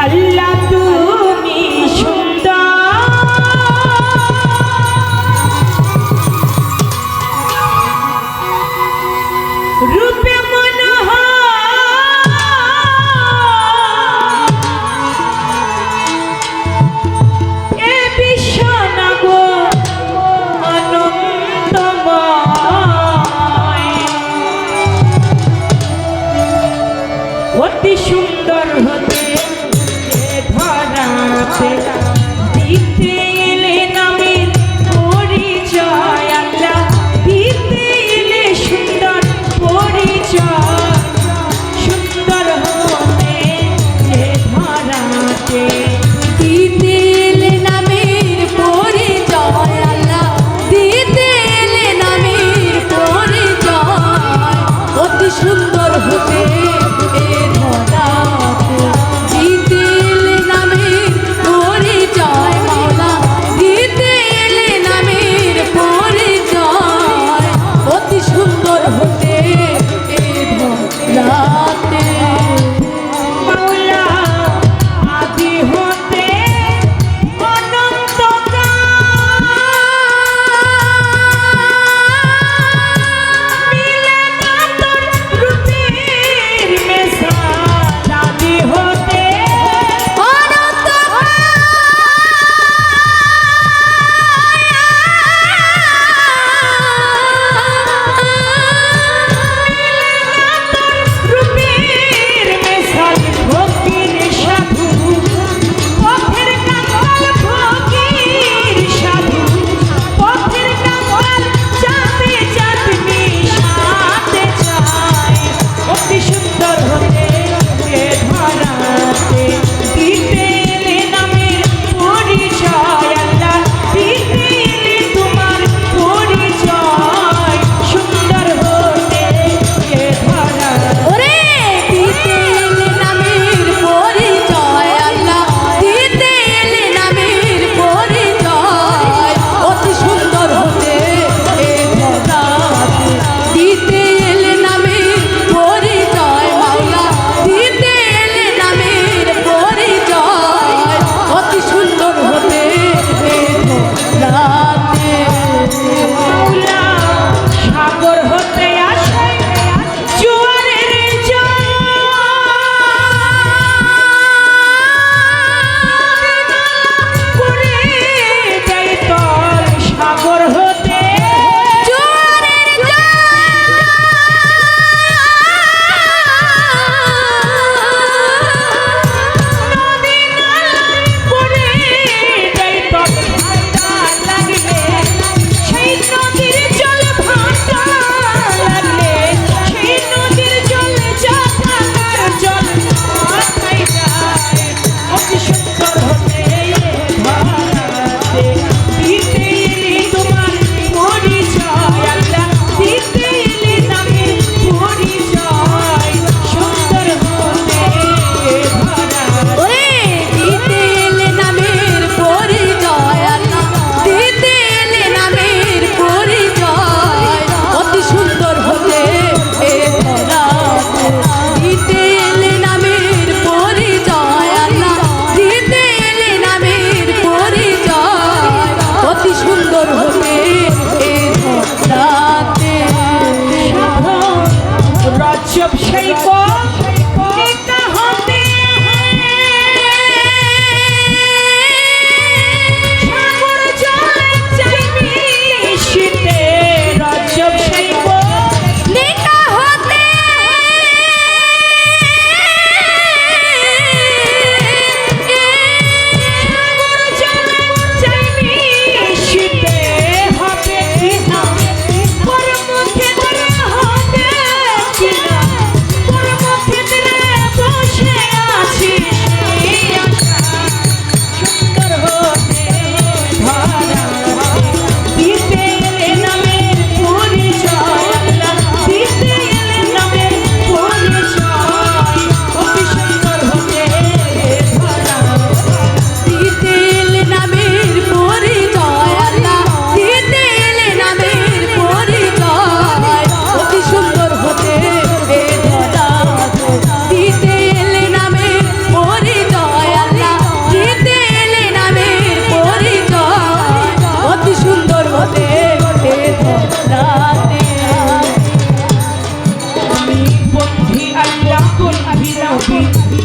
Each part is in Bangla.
আল্লাহ তুমি সুন্দর রূপে মনোহর এ বিশ্বনগর অনন্তময় অতি সুন্দর হতে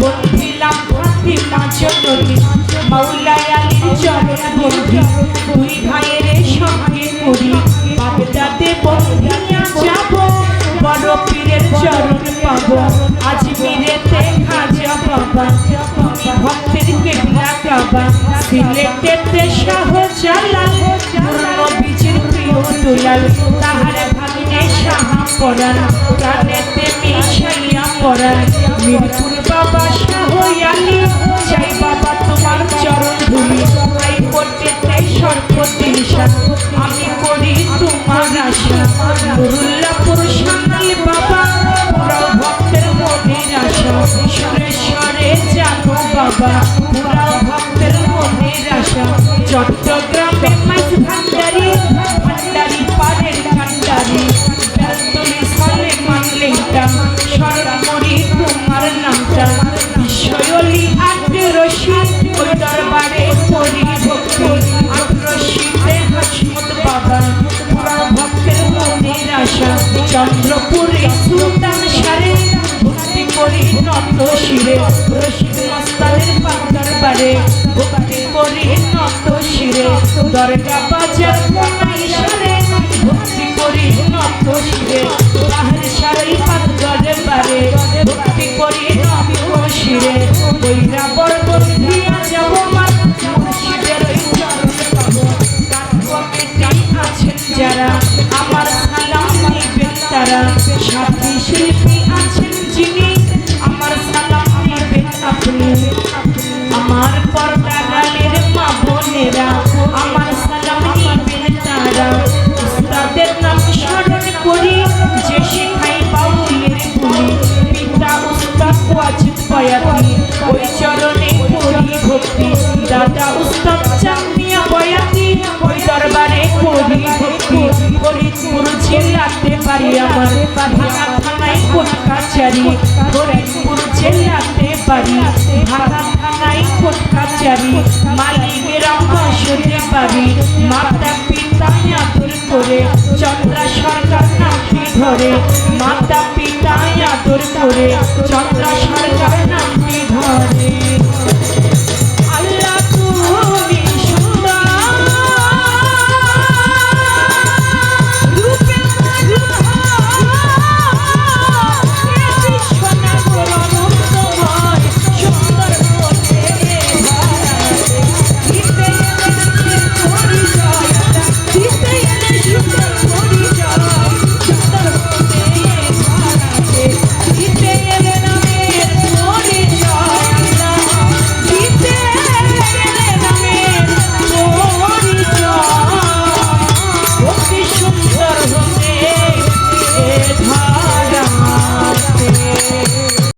বন্ধিলাম ফাতিমা জননী মাওলাই আলীর চরণ বন্ধি দুই ভাইয়ের সঙ্গে করি বাগদাদে বন্ধিয়া যাব বড় পীরের চরণ পাবো আজমিরেতে খাজা বাবা তুমি ভক্তের কেবলা কাবা সিলেটেতে শাহজালাল নবীজির প্রিয় দুলাল তাহার ভাগিনে শাহা পরাণ প্রাণেতে মিশাইয়া পরাণ মিরপুর বাবা শাহ আলী চাই বাবা তোমার চরণ ধুলি আই পড়তে সর্বদিশা আমি করি তোমার আশা নুরুল্লাহপুর সানাল বাবা পুরা ভক্তের মনের আশা সুরেশ্বরে জানো বাবা পুরা ভক্তের মনের আশা চট্টগ্রামে মাইজ ভান্ডারি ভান্ডারি পাড়ের কান্ডারি বেলতলি সালে মানলেটা স্মরণ তোমার নামটা বিশ্বলি আগ্রসী ওই দরবারে করি ভক্তি আগ্রসীতে হাসমত বাবা পুরা ভক্তের মনের আশা চন্দ্রপুরে সুলতান সারে ভক্তি করি নত শিরে রশিদ মস্তানের দরবারে ভক্তি করি নত শিরে দরগা বাজার কোনাই সারে ভক্তি করি নত শিরে বাহার সারাই দরবারে ভক্তি করি নত শিরে বৈরা বরবর দিয়া যাব মার মুর্শিদের ওই চরণ পাবো গান কমিটি আছেন যারা আমার সালাম নিবেন তারা সাথী শিল্পী আছেন যিনি আমার সালাম নিবেন আপনি আমার পর্দাগালের মা বোনেরা আমার সালাম নিবেন তারা উস্তাদের নাম স্মরণ করি যে শেখাই বাউলের বুলি পিতা উস্তাদ ওয়াজিদ বয়াতি ওই চরণে করি ভক্তি দাদা উস্তাদ চাঁদমিয়া বয়াতি ওই দরবারে করি ভক্তি ফরিদপুর জেলাতে বাড়ি আমার ভাঙা থানায় কোর্ট কাছারি ফরিদপুর জেলাতে বাড়ি ভাঙা থানায় কোর্ট কাছারি মালিকের বসতে পারি মাতা পিতা আদর করে চন্দ্রা সরকার নামটি ধরে মাতা পিতা আদর করে চন্দ্রা সরকার